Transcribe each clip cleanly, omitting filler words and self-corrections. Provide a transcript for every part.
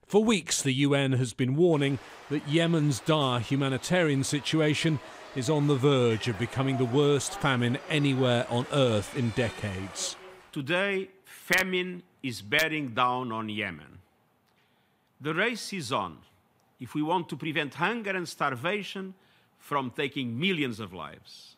For weeks, the UN has been warning that Yemen's dire humanitarian situation is on the verge of becoming the worst famine anywhere on earth in decades. Today, famine is bearing down on Yemen. The race is on if we want to prevent hunger and starvation from taking millions of lives.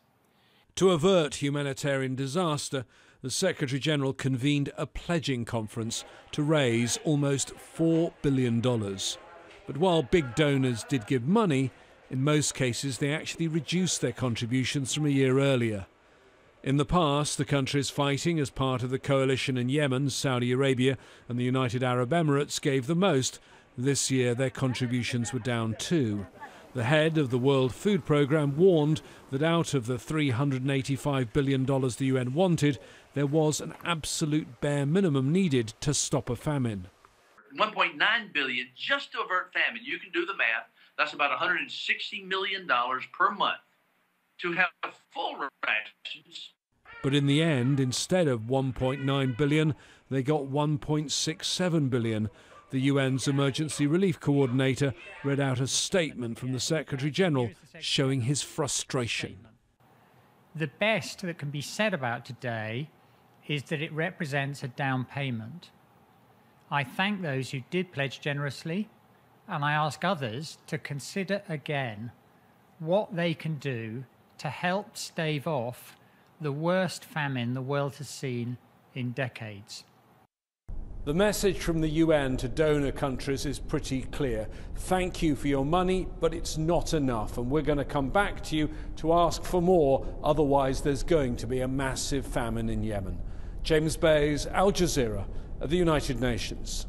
To avert humanitarian disaster, the Secretary-General convened a pledging conference to raise almost $4 billion. But while big donors did give money, in most cases they actually reduced their contributions from a year earlier. In the past, the countries fighting as part of the coalition in Yemen, Saudi Arabia and the United Arab Emirates gave the most. This year their contributions were down too. The head of the World Food Programme warned that out of the $385 billion the UN wanted, there was an absolute bare minimum needed to stop a famine. $1.9 billion just to avert famine. You can do the math. That's about $160 million per month to have full rations. But in the end, instead of $1.9 billion, they got $1.67 billion. The UN's Emergency Relief Coordinator read out a statement from the Secretary-General showing his frustration. The best that can be said about today is that it represents a down payment. I thank those who did pledge generously, and I ask others to consider again what they can do to help stave off the worst famine the world has seen in decades. The message from the UN to donor countries is pretty clear. Thank you for your money, but it's not enough, and we're going to come back to you to ask for more, otherwise there's going to be a massive famine in Yemen. James Bays, Al Jazeera, at the United Nations.